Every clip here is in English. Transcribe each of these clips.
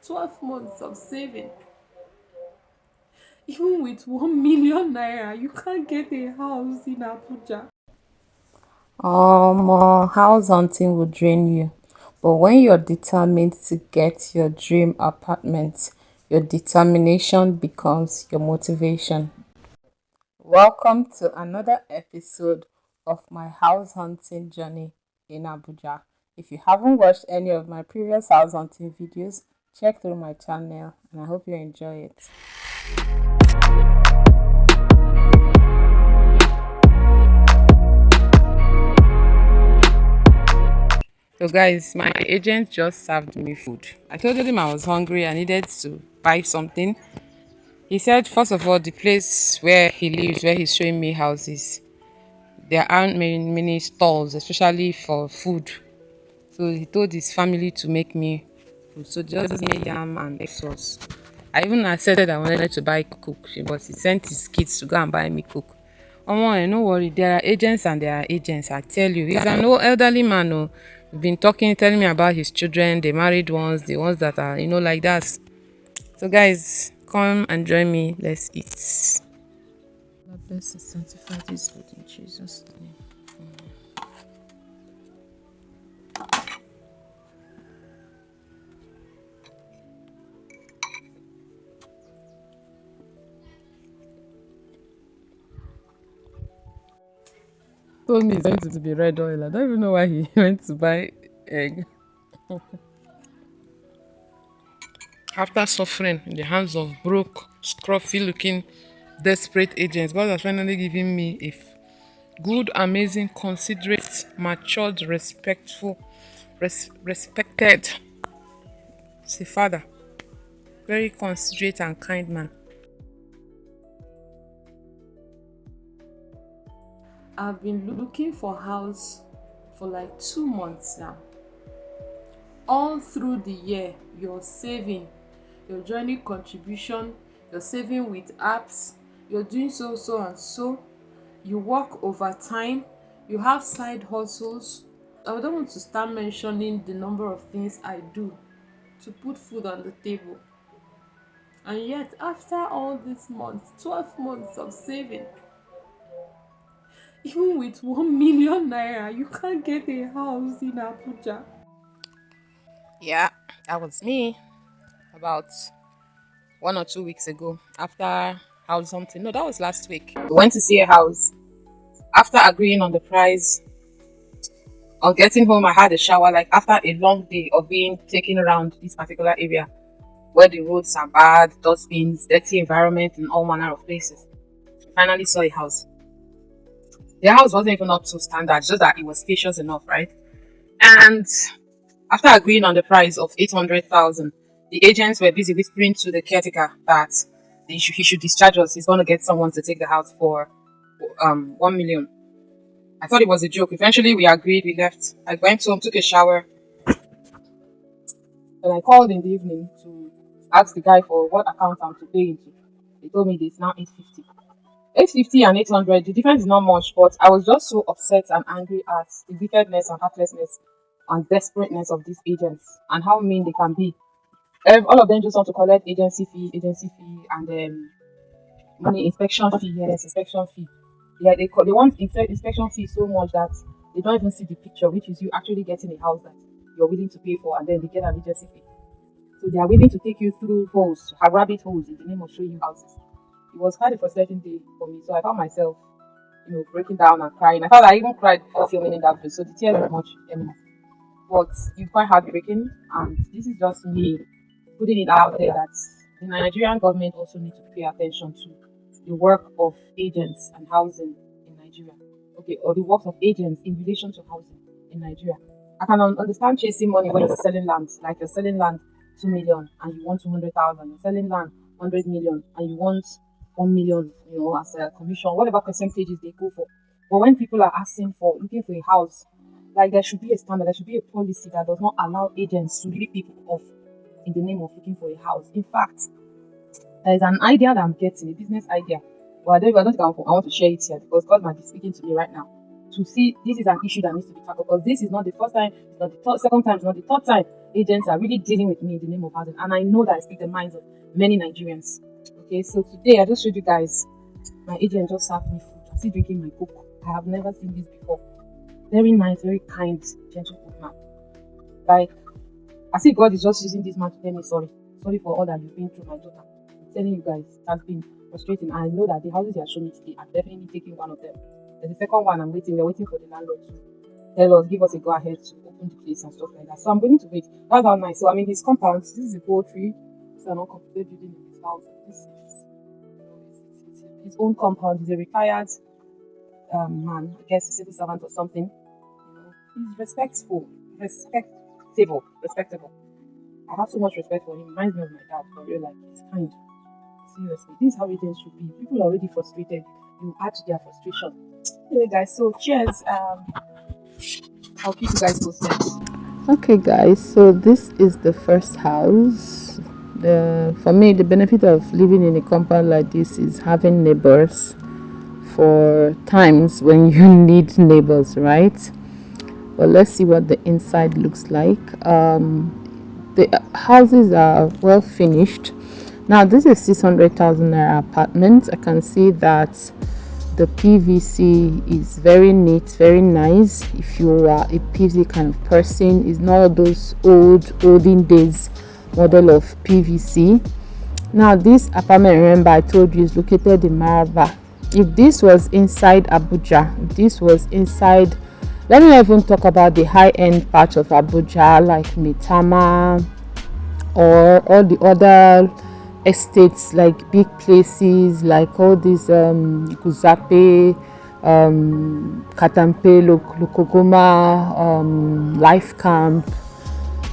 12 months of saving. Even with 1 million naira, you can't get a house in Abuja. House hunting will drain you. But when you're determined to get your dream apartment, your determination becomes your motivation. Welcome to another episode of my house hunting journey in Abuja. If you haven't watched any of my previous house hunting videos, check through my channel and I hope you enjoy it. So guys, my agent just served me food. I told him I was hungry, I needed to buy something. He said, first of all, the place where he lives, where he's showing me houses, there aren't many stalls, especially for food. So he told his family to make me food. So just made yam and egg sauce. I even accepted I wanted to buy cook, but he sent his kids to go and buy me cook. Omo, no worry. There are agents and there are agents. I tell you, he's an old elderly man. Oh, been talking, telling me about his children, the married ones, the ones that are, like that. So, guys, come and join me. Let's eat. God bless and sanctify this food in Jesus' name. Told me it's going to be red oil. I don't even know why he went to buy egg. After suffering in the hands of broke, scruffy looking, desperate agents, God has finally given me a good, amazing, considerate, matured, respectful, respected, say father, very considerate and kind man. I've been looking for house for like 2 months now. All through the year, you're saving, you're joining contribution, you're saving with apps, you're doing so and so. You work overtime, you have side hustles. I don't want to start mentioning the number of things I do to put food on the table. And yet, after all these months, 12 months of saving, even with 1 million naira, you can't get a house in Abuja. Yeah, that was me about 1 or 2 weeks ago after house something. No, that was last week. We went to see a house. After agreeing on the price, on getting home, I had a shower like after a long day of being taken around this particular area where the roads are bad, dustbins, dirty environment, and all manner of places. We finally saw a house. The house wasn't even up to standard, just that it was spacious enough, right? And after agreeing on the price of 800,000, the agents were busy whispering to the caretaker that he should discharge us. He's going to get someone to take the house for 1 million. I thought it was a joke. Eventually, we agreed. We left. I went home, took a shower, and I called in the evening to ask the guy for what account I'm to pay into. They told me it's now 850. 850 and 800, the difference is not much, but I was just so upset and angry at the wickedness and heartlessness and desperateness of these agents and how mean they can be. All of them just want to collect agency fee, and money inspection fee. Yes, inspection fee. Yeah, they want inspection fee so much that they don't even see the picture, which is you actually getting a house that you're willing to pay for, and then they get an agency fee. So they are willing to take you through holes, rabbit holes, in the name of showing you houses. It was quite a frustrating day for me. So I found myself, breaking down and crying. I felt I even cried before filming in that video. So the tears were much but it's quite heartbreaking. And this is just me putting it out there that the Nigerian government also need to pay attention to the work of agents and housing in Nigeria. Okay, or the work of agents in relation to housing in Nigeria. I can understand chasing money when you're selling land, like you're selling land 2 million and you want 200,000. You're selling land 100 million and you want 1 million, as a commission, whatever percentages they go for. But when people are looking for a house, like there should be a standard, there should be a policy that does not allow agents to rip people off in the name of looking for a house. In fact, there is an idea that I'm getting, a business idea. But I don't think I want to share it here because God might be speaking to me right now to see this is an issue that needs to be tackled because this is not the first time, it's not the second time, it's not the third time agents are really dealing with me in the name of housing, and I know that I speak the minds of many Nigerians. Okay, so today I just showed you guys my agent just served me food. I'm still drinking my coke. I have never seen this before. Very nice, very kind, gentle old man. Like, I see God is just using this man to tell me sorry. Sorry for all that you've been through, my daughter. I'm telling you guys, it has been frustrating. I know that the houses you are showing me today, I'm definitely taking one of them. There's the second one we're waiting for the landlord to tell us, give us a go ahead to open the place and stuff like that. So I'm going to wait. That's how nice. So I mean, his compound, this is a poultry. It's an uncompleted building in his house. This is his own compound. He's a retired man, I guess a civil servant or something. He's respectful, respectable. I have so much respect for him. Reminds me of my dad, for real. Like, he's kind. Seriously, this is how agents should be. People are already frustrated. You add to their frustration. Anyway, guys, so cheers. I'll keep you guys posted. Okay, guys, so this is the first house. For me, the benefit of living in a compound like this is having neighbors for times when you need neighbors, right? But let's see what the inside looks like. The houses are well finished. Now, this is 600,000 naira apartment. I can see that the PVC is very neat, very nice. If you are a PVC kind of person, it's not those olden days model of PVC. Now, this apartment, remember I told you, is located in Mararaba. If this was inside Abuja, this was inside, let me not even talk about the high-end part of Abuja like Mitama or all the other estates, like big places like all these Guzape, Katampe, Lokogoma, Life Camp,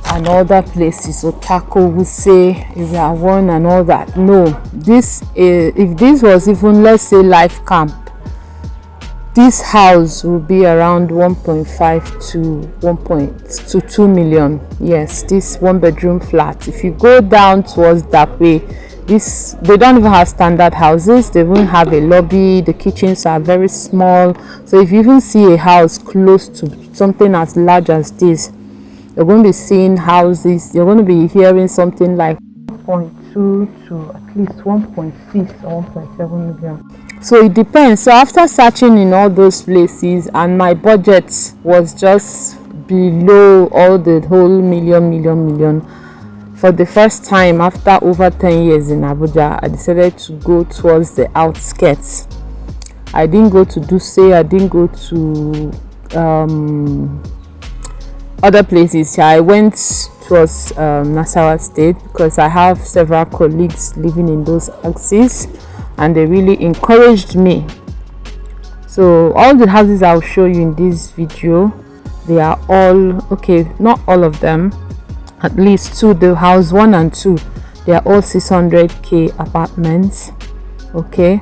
and other places, Otako, Wuse, Area 1 and all that. No, this is, if this was even, let's say, Life Camp, this house will be around 1.5 to 2 million. Yes, this one bedroom flat. If you go down towards that way, they don't even have standard houses. They won't have a lobby. The kitchens are very small. So if you even see a house close to something as large as this, you're going to be seeing houses, you're going to be hearing something like 1.2 to at least 1.6 or 1.7 million. So it depends. So after searching in all those places, and my budget was just below all the whole million, for the first time after over 10 years in Abuja, I decided to go towards the outskirts. I didn't go to Duse, I didn't go to other places. I went towards Nasarawa State because I have several colleagues living in those axes and they really encouraged me. So all the houses I'll show you in this video, they are all okay, not all of them, at least two. The house 1 and 2, they are all 600k apartments. Okay,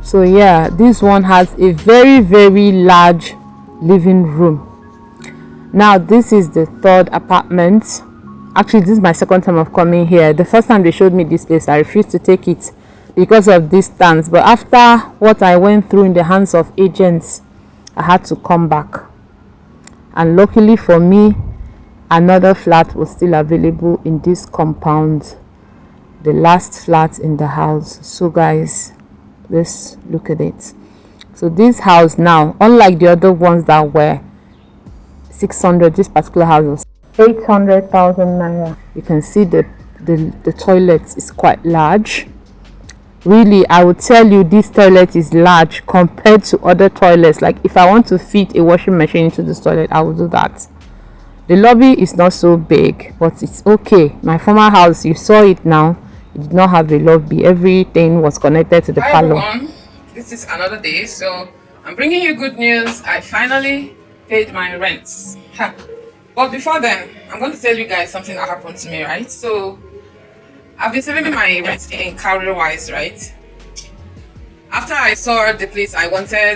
so yeah, this one has a very, very large living room. Now this is the third apartment. Actually, this is my second time of coming here. The first time they showed me this place, I refused to take it because of distance, but after what I went through in the hands of agents, I had to come back. And luckily for me, another flat was still available in this compound, the last flat in the house. So guys, let's look at it. So this house now, unlike the other ones that were 600, this particular house was 800,000 naira. You can see the toilet is quite large. Really, I would tell you this toilet is large compared to other toilets. Like if I want to fit a washing machine into this toilet, I will do that. The lobby is not so big, but it's okay. My former house, you saw it now, it did not have a lobby. Everything was connected to the parlor. Hi everyone, this is another day, so I'm bringing you good news. I finally paid my rent. But before then, I'm going to tell you guys something that happened to me, right? So I've been saving my rent in Cowrywise, right? After I saw the place I wanted,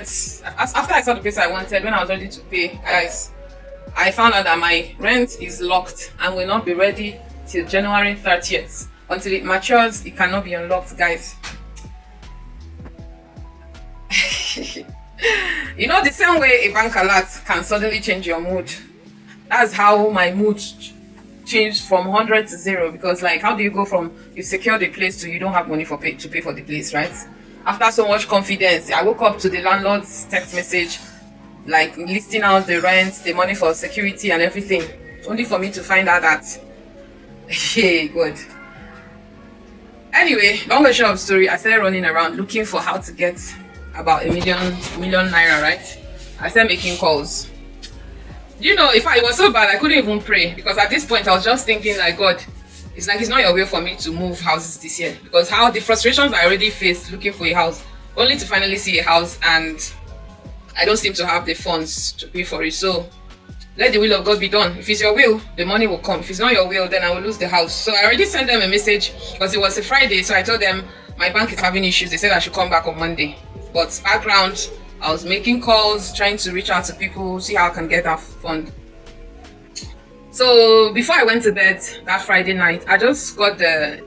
when I was ready to pay, guys, I found out that my rent is locked and will not be ready till January 30th. Until it matures, it cannot be unlocked, guys. You know, the same way a bank alert can suddenly change your mood. That's how my mood changed from 100 to 0, because like, how do you go from you secure the place to you don't have money to pay for the place, right? After so much confidence, I woke up to the landlord's text message, like listing out the rent, the money for security and everything, only for me to find out that, hey, good. Anyway, long and short of story, I started running around looking for how to get about a million naira, right? I started making calls. You know, it was so bad I couldn't even pray, because at this point I was just thinking like, God, it's like it's not your will for me to move houses this year, because how the frustrations I already faced looking for a house, only to finally see a house and I don't seem to have the funds to pay for it. So let the will of God be done. If it's your will, the money will come. If it's not your will, then I will lose the house. So I already sent them a message, because it was a Friday, so I told them my bank is having issues. They said I should come back on Monday. But background, I was making calls, trying to reach out to people, see how I can get that fund. So before I went to bed that Friday night, I just got the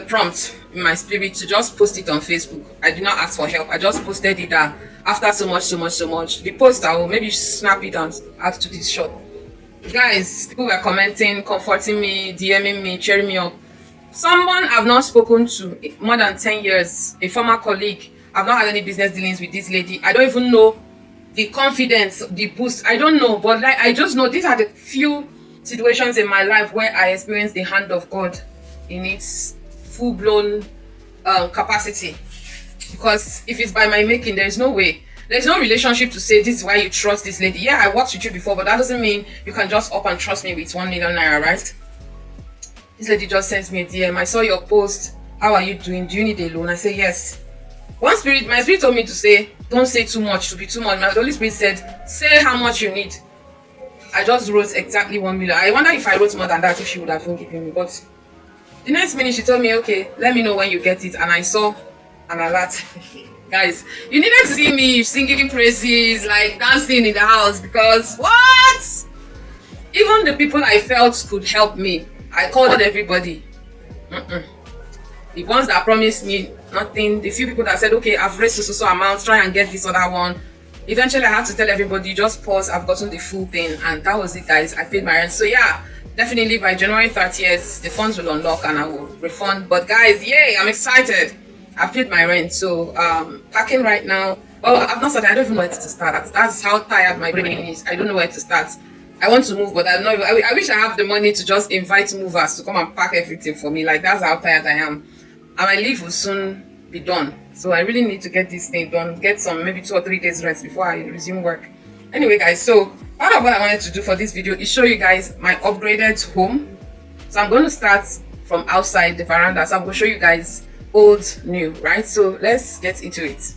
prompt in my spirit to just post it on Facebook. I did not ask for help. I just posted it that after so much. The post, I will maybe snap it and add to this shot. Guys, people were commenting, comforting me, DMing me, cheering me up. Someone I've not spoken to more than 10 years, a former colleague. I've not had any business dealings with this lady. I don't even know the confidence, the boost. I don't know, but like, I just know these are the few situations in my life where I experienced the hand of God in its full-blown capacity. Because if it's by my making, there's no way. There's no relationship to say this is why you trust this lady. Yeah, I worked with you before, but that doesn't mean you can just up and trust me with 1 million naira, right? This lady just sends me a DM. I saw your post. How are you doing? Do you need a loan? I say yes. My spirit told me to say, don't say too much, to be too much. My Holy Spirit said, say how much you need. I just wrote exactly 1 million. I wonder if I wrote more than that, if she would have been giving me. But the next minute she told me, okay, let me know when you get it. And I saw an alert. Guys, you needed to see me singing praises, like dancing in the house, because what? Even the people I felt could help me, I called everybody. The ones that promised me nothing, the few people that said, okay, I've raised so amount, try and get this other one. Eventually I had to tell everybody, just pause, I've gotten the full thing, and that was it, guys. I paid my rent. So yeah, definitely by January 30th, the funds will unlock and I will refund. But guys, yay, I'm excited. I've paid my rent. So packing right now. Oh, I've not started. I don't even know where to start. That's how tired my brain is. I don't know where to start. I want to move, but I don't know. I wish I have the money to just invite movers to come and pack everything for me. Like, that's how tired I am. And my leave will soon be done. So I really need to get this thing done. Get some maybe 2 or 3 days rest before I resume work. Anyway, guys, so part of what I wanted to do for this video is show you guys my upgraded home. So I'm going to start from outside the veranda. So I'm going to show you guys old, new, right? So let's get into it.